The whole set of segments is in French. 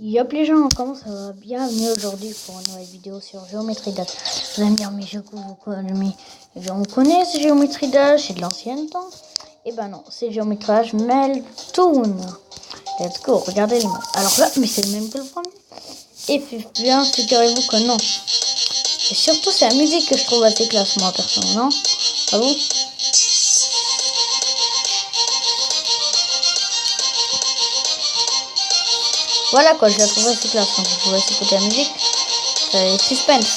Yop les gens, comment ça va? Bienvenue aujourd'hui pour une nouvelle vidéo sur Géométrie Dash. Vous allez me dire, mais on connaît ce Géométrie Dash, c'est de l'ancien temps. Et ben non, c'est Géométrie Dash Meltoon. Let's go, regardez les mots. Alors là, mais c'est le même que le premier. Et bien, figurez-vous que non. Et surtout, c'est la musique que je trouve assez classe, moi, perso, non? Ah bon? Voilà quoi, je la trouve assez classe. Donc, je vous laisse écouter la musique. C'est suspense.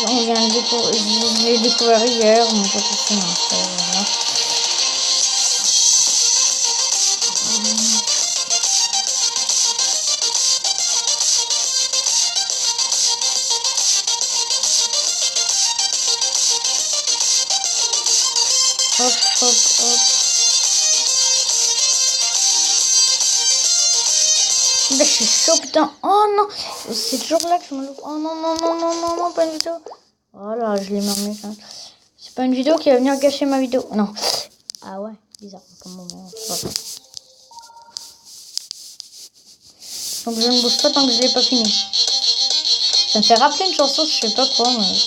Je l'ai découvert hier, mon pote aussi, voilà. Hop, hop, hop. Là, je suis chaud, putain. Oh non, c'est toujours là que je me loupe. Oh non, non, non, non, non, non, pas une vidéo. Voilà, je l'ai mis en. C'est pas une vidéo qui va venir gâcher ma vidéo. Non. Ah ouais, bizarre. Comment donc je ne bouge pas tant que je l'ai pas fini. Ça me fait rappeler une chanson, je sais pas quoi, mais.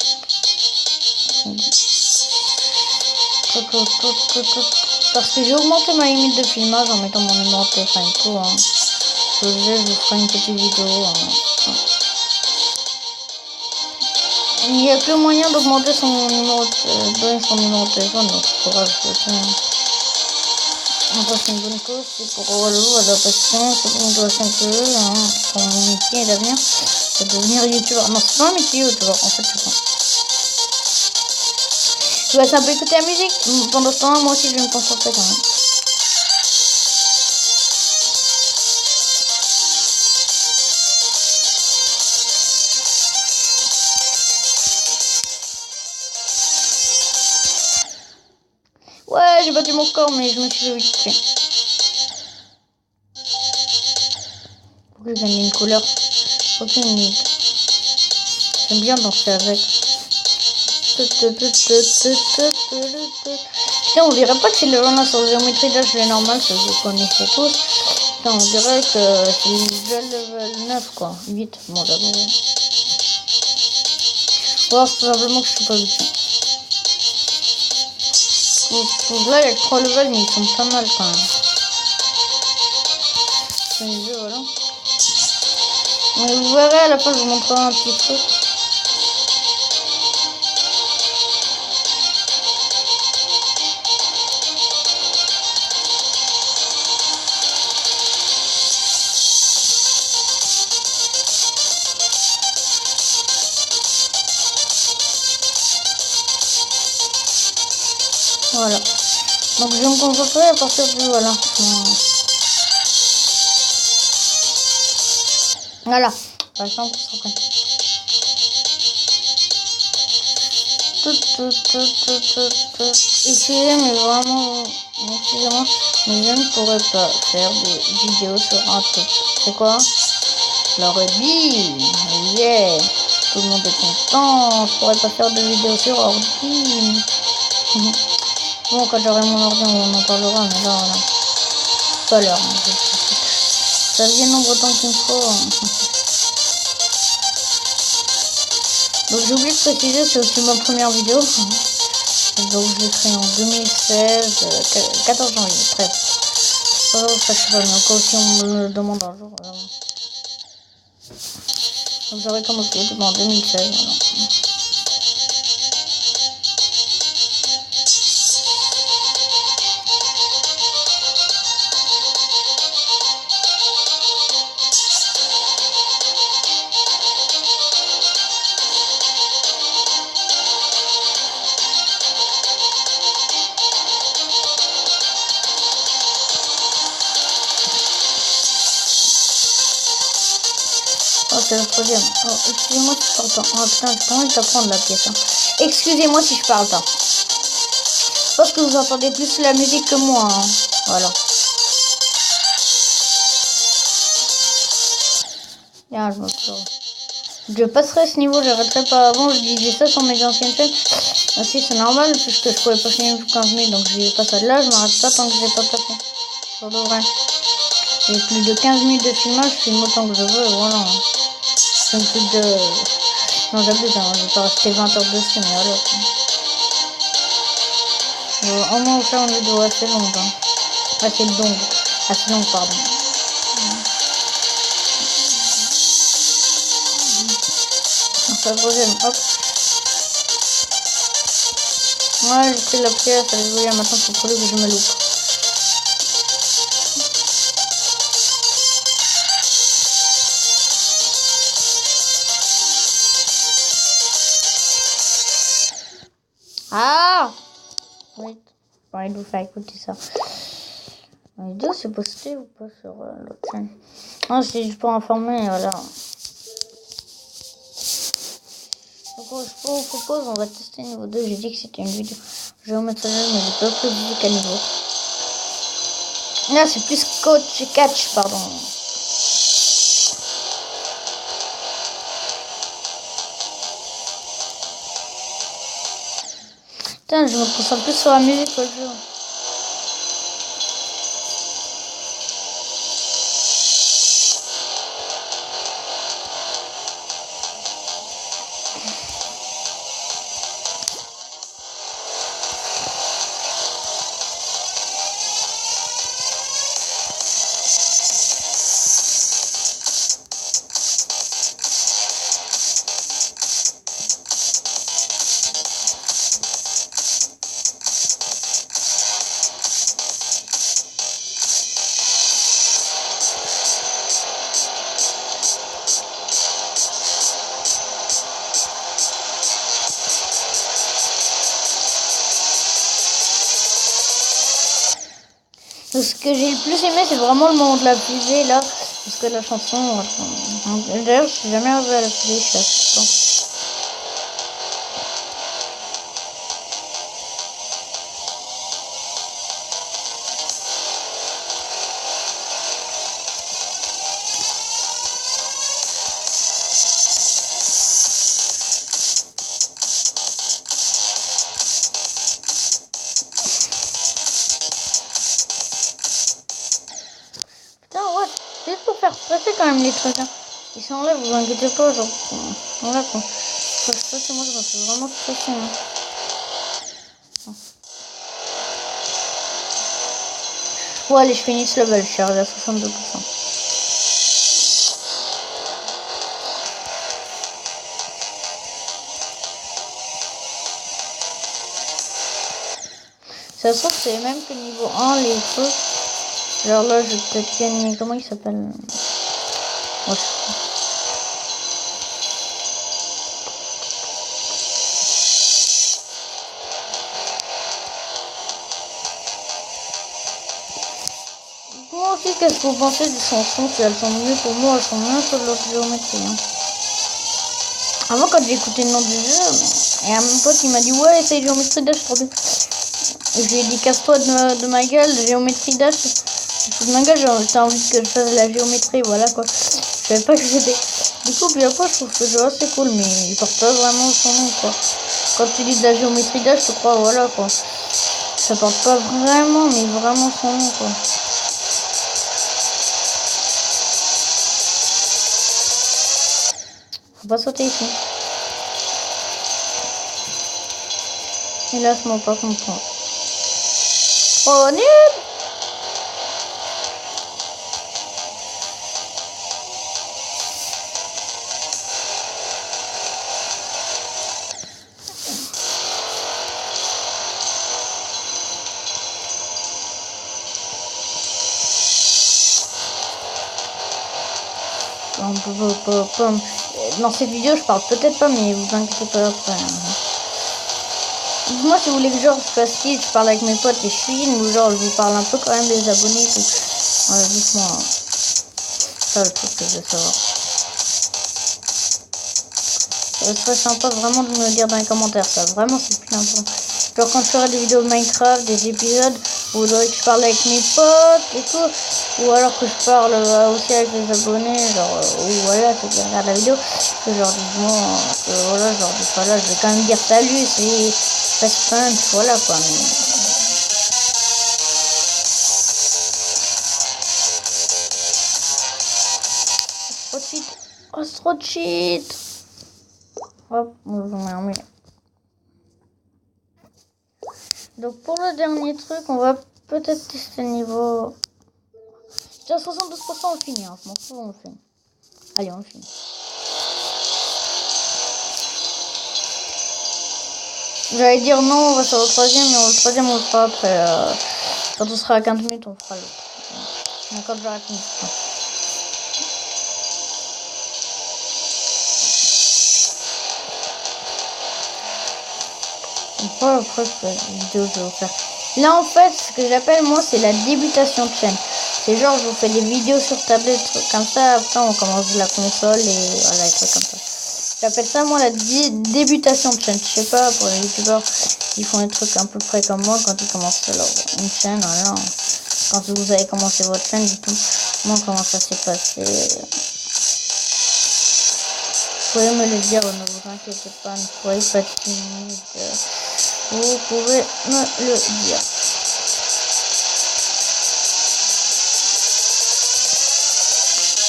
Parce que j'ai augmenté ma limite de filmage en mettant mon numéro de téléphone et tout. Hein. Je vous ferai une petite vidéo. Hein. Il n'y a que le moyen d'augmenter son numéro de téléphone, donc c'est pas grave, enfin, c'est une bonne cause, c'est pour l'adaptation, c'est pour une adaptation que hein, son métier d'avenir, c'est de devenir youtubeur. Non, c'est pas un métier youtubeur, en fait, c'est ça. Je vais un peu écouter la musique. Pendant ce temps, moi aussi, je vais me concentrer quand même. Ouais, j'ai battu mon score, mais je me suis fait vite. Faut que je gagne une couleur. Aucune limite. J'aime bien danser avec. Putain, on dirait pas que c'est le runner sur Géométrie Dash, le normal, ça vous connaissez tous. Putain, on dirait que c'est déjà level 9, quoi. 8, bon, d'abord. Ou alors, tout simplement que je suis pas habitué. Là, il y a 3 levels, mais ils sont pas mal quand même. C'est un jeu, voilà. Mais vous verrez, à la fin, je vous montrerai un petit truc. Voilà. Donc je vais me concentrer à partir de voilà. Voilà. Par exemple, excusez, mais vraiment, excusez-moi, mais je ne pourrais pas faire des vidéos sur un truc. C'est quoi? La rugby. Yeah. Tout le monde est content. Je pourrais pas faire de vidéos sur ordi. Bon, quand j'aurai mon ordi, on en parlera, mais là, voilà. Pas l'heure. Hein, ça vient nombre de temps qu'il me faut. Hein. Donc, j'ai oublié de préciser, c'est aussi ma première vidéo. Donc, je l'ai créée en 2016, 14 janvier, 13. Oh, ça, je sais pas, mais encore si on me le demande un jour. Voilà. Donc, j'aurais commencé en 2016. Voilà. Oh, c'est le troisième. Oh, excusez-moi si je parle pas. Oh putain, j'ai pas envie d'apprendre la pièce. Hein. Excusez-moi si je parle pas. Je pense que vous entendez plus la musique que moi. Hein. Voilà. Bien, je passerai ce niveau, j'arrêterai pas avant. Je disais ça sur mes anciennes chaînes. Aussi, c'est normal puisque je pouvais pas finir 15 000, donc je passe à là. Je m'arrête pas tant que je l'ai pas passé. Pour de vrai. J'ai plus de 15 minutes de filmage, je filme autant que je veux, voilà. C'est une truc de... Non, j'abuse, hein, je vais pas rester 20 heures dessus, mais voilà. Au moins, on fait une vidéo assez longue. Hein. Assez longue. Assez longue, pardon. Enfin, la deuxième, hop. Ouais, j'ai pris la pièce, allez, vous voyez, maintenant, faut trouver que je me loupe. Ah! Oui, j'ai envie de vous faire écouter ça. La vidéo, c'est posté ou pas sur l'autre chaîne? Non, c'est juste pour informer, voilà. Donc, je vous propose, on va tester niveau 2. J'ai dit que c'était une vidéo. Je vais vous mettre ça là, mais j'ai pas précisé quel niveau. Là, c'est plus catch, pardon. Putain, je me concentre plus sur la musique que le jeu. Ce que j'ai le plus aimé, c'est vraiment le moment de la fusée là, parce que la chanson, d'ailleurs, je suis jamais arrivé à la fusée, je suis assistant. Juste pour faire stresser quand même les trucs. Hein. Ils s'enlèvent, vous inquiétez pas, genre. Voilà quoi. Faut stresser, moi je me fais vraiment stresser. Hein. Bon, allez, je finis ce level, je suis arrivé à 62%. Ça se trouve, c'est même que niveau 1, les trucs. Genre là, je vais peut-être gagner. Comment il s'appelle? Ouais. Moi aussi, qu'est-ce que vous pensez des chansons? Si elles sont mieux pour moi, elles sont mieux sur l'autre géométrie. Hein. Avant, quand j'ai écouté le nom du jeu, il y a mon pote qui m'a dit ouais, essaye Géométrie Dash, trop bien. Et je lui ai dit casse-toi de ma gueule, Géométrie Dash. De ma gueule, j'ai envie que je fasse la géométrie, voilà quoi. Je savais pas que c'était. Du coup, puis après, je trouve ce jeu assez cool, mais il porte pas vraiment son nom quoi. Quand tu dis de la Géométrie Dash, je crois, voilà quoi. Ça porte pas vraiment, mais vraiment son nom quoi. Faut pas sauter ici. Hélas, mon pas comprendre. Oh, nul! Dans cette vidéo, je parle peut-être pas, mais vous inquiétez pas après. Hein. Moi, si vous voulez que genre je fasse qui, je parle avec mes potes et je filme, ou genre je vous parle un peu quand même des abonnés et tout. Voilà, dites-moi. Ça, le truc que je veux savoir. Ça serait sympa vraiment de me le dire dans les commentaires, ça. Vraiment, c'est plus important. Genre quand je ferai des vidéos de Minecraft, des épisodes, vous voudrez que je parle avec mes potes et tout. Ou alors que je parle aussi avec les abonnés, genre, ou voilà, ceux qui regardent la vidéo. Que genre, dis-moi, voilà, genre, des fois là, je vais quand même dire salut, c'est Fast Punch, voilà quoi. Mais... cheat. Oh, c'est trop de cheat. Hop, on va en mettre. Donc pour le dernier truc, on va peut-être tester le niveau. J'ai 72%, on le finit. Hein. Je m'en fous, on le finit. Allez, on le finit. J'allais dire non, on va faire le troisième, mais le troisième on le fera après. Quand on sera à 15 minutes, on fera l'autre. D'accord, j'arrête une fois. Pas après cette vidéo je vais vous faire. Là en fait ce que j'appelle moi c'est la débutation de chaîne. C'est genre je vous fais des vidéos sur tablette trucs comme ça, après on commence la console et voilà les trucs comme ça. J'appelle ça moi la débutation de chaîne. Je sais pas pour les youtubeurs ils font des trucs à peu près comme moi quand ils commencent leur une chaîne, voilà. Quand vous avez commencé votre chaîne du tout, moi comment ça s'est passé. Vous pouvez me le dire, ne vous inquiétez pas, ne soyez pas timide. Vous pouvez me le dire.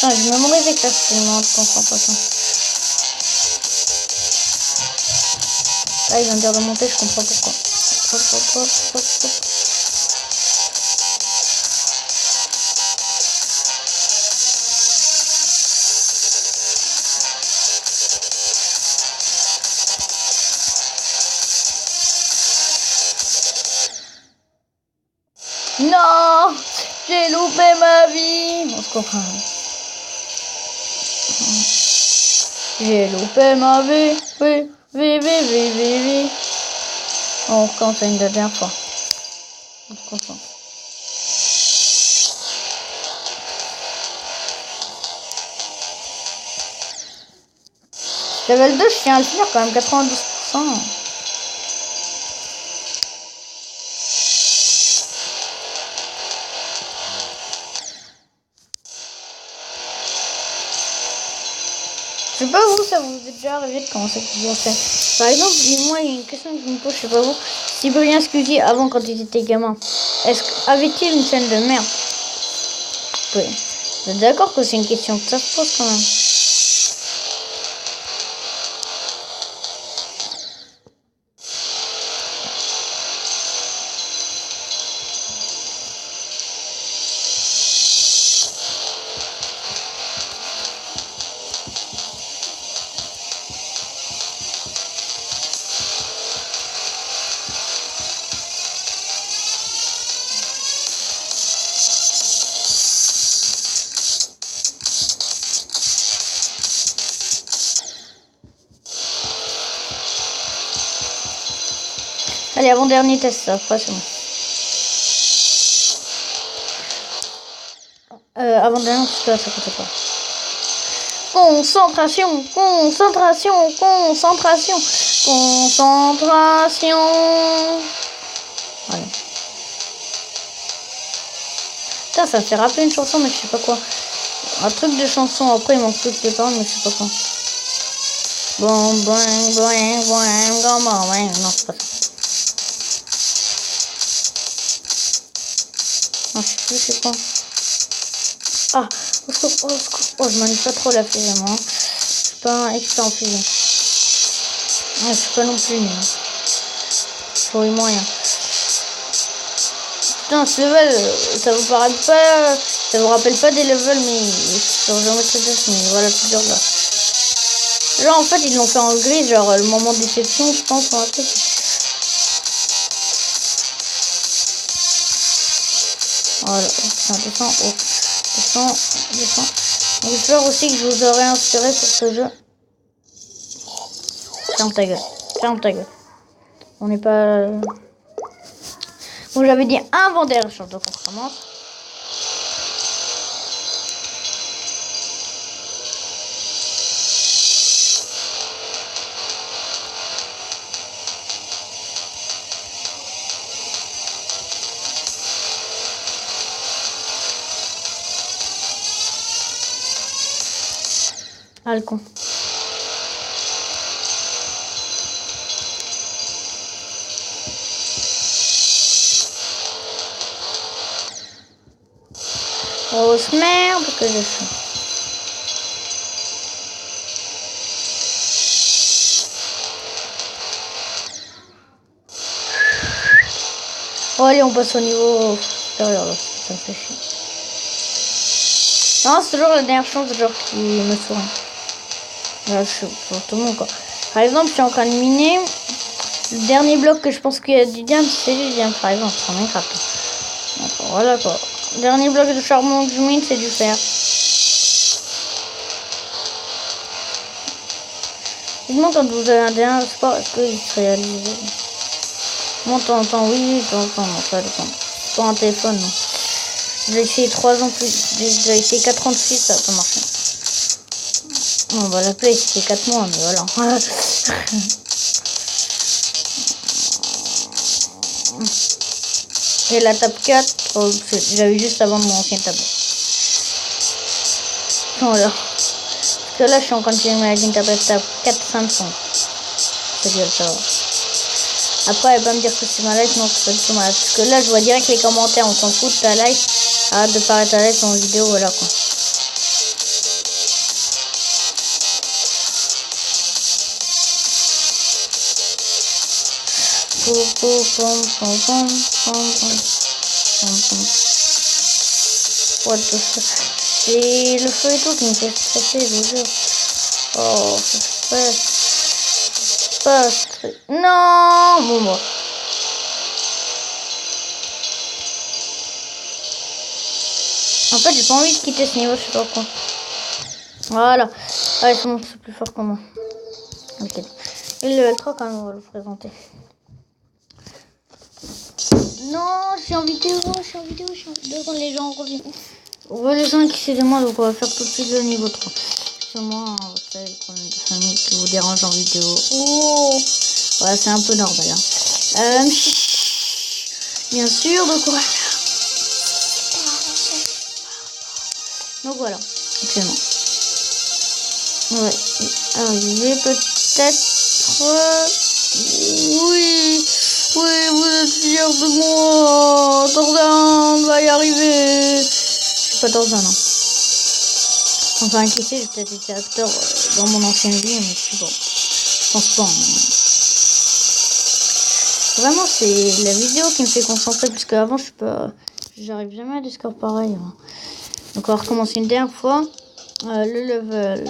Ah, je mémorise exactement de concentration. Là, il vient de dire de monter, je comprends pourquoi. Hop, hop, hop, hop, hop. Non, j'ai loupé ma vie. On se comprend. J'ai loupé ma vie. Oui, oui, oui, oui, oui, oui. On recommence une dernière fois. On se concentre. Level 2, je tiens à le finir quand même, 92%. Je sais pas vous, ça vous est déjà arrivé de commencer plusieurs chaînes. Par exemple, moi il y a une question que je me pose, je sais pas vous. Cyprien Squeezie avant quand il était gamin, avait-il une chaîne de merde? Oui. Vous êtes d'accord que c'est une question que ça se pose quand même. Allez, avant-dernier test, après c'est bon. Avant-dernier, parce que là, ça comptait pas. Concentration, concentration, concentration, concentration. Voilà. Putain, ça me fait rappeler une chanson, mais je sais pas quoi. Un truc de chanson, après il manque plus que les paroles, mais je sais pas quoi. Bon, boing, boing, boing, gamin, ouais, non, c'est pas ça. Non, je sais plus c'est quoi. Ah, au secours, au secours. Oh, je m'ennuie pas trop la fusion, moi. Je suis pas un expert en fusion. Ouais, je suis pas non plus nul. Faut y moyen. Putain, ce level, ça vous paraît pas... Ça vous rappelle pas des levels, mais sur Geometry Dash, mais voilà, plusieurs là. Là, en fait, ils l'ont fait en gris, genre le moment de déception, je pense, ou un truc. Voilà, on descend, oh, descend, descend. J'espère aussi que je vous aurai inspiré pour ce jeu. Ferme ta gueule, ferme ta gueule. On n'est pas... Bon, j'avais dit avant dernière chance, donc on recommence. Ah, le con. Grosse merde que je fais. Oh, allez, on passe au niveau supérieur, là. Ça me fait chier. Non, c'est toujours la dernière chance genre qui me sourit. Là, je suis pour tout le monde, quoi. Par exemple, je suis en train de miner. Le dernier bloc que je pense qu'il y a du diamant, c'est du diamant, par exemple, sur Minecraft. D'accord, voilà, quoi. Le dernier bloc de charbon que je mine, c'est du fer. Dites-moi quand vous avez un dernier sport, est-ce qu'il se réalise? Moi, de temps en temps, oui, de temps en temps, non, ça dépend. Pas un téléphone, non. J'ai essayé 3 ans plus, j'ai essayé 4 ans de suite, ça a pas marché. On va l'appeler, c'était 4 mois, mais voilà. Et la table 4, j'avais juste avant mon ancienne table. Voilà. Parce que là, je suis en train de filmer avec une tablette table 4 500. C'est bien ça. Après, elle va me dire que c'est ma life, non, c'est pas du tout ma life. Parce que là, je vois direct les commentaires, on s'en fout de ta life. Arrête de parler de ta life en vidéo, voilà quoi. What the fuck? C'est le feu et tout qui me fait stresser, je vous jure. Oh, ça pas stress. Non, bon, moi. En fait, j'ai pas envie de quitter ce niveau, je sais pas pourquoi. Voilà. Allez, c'est bon, c'est plus fort que moi. Ok. Et le level 3, quand même, on va le présenter. Non, je suis en vidéo, quand les gens reviennent. Ouais, les gens qui se demandent, donc on va faire tout de suite le niveau 3. C'est moi, c'est le problème de famille qui vous dérange en vidéo. Oh, ouais, c'est un peu normal. Hein. Bien sûr, donc voilà. Donc voilà, excellent. Ouais, arrivé peut-être. Oui, vous êtes fiers de moi. Tarzan va y arriver. Je suis pas Tarzan, non. Enfin, qui sait, j'ai peut-être été acteur dans mon ancienne vie, mais je sais pas. Je pense pas. Hein. Vraiment, c'est la vidéo qui me fait concentrer, parce qu'avant, je suis pas. J'arrive jamais à des scores pareils. Hein. Donc, on va recommencer une dernière fois. Le level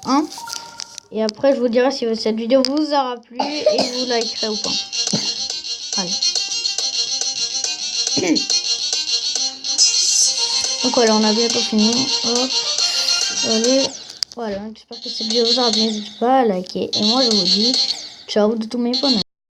1. Et après, je vous dirai si cette vidéo vous aura plu et vous likerez ou pas. Allez. Donc voilà, on a bientôt fini. Hop. Allez. Voilà, j'espère que cette vidéo vous aura plu. N'hésitez pas à liker. Et moi, je vous dis ciao de tous mes abonnés.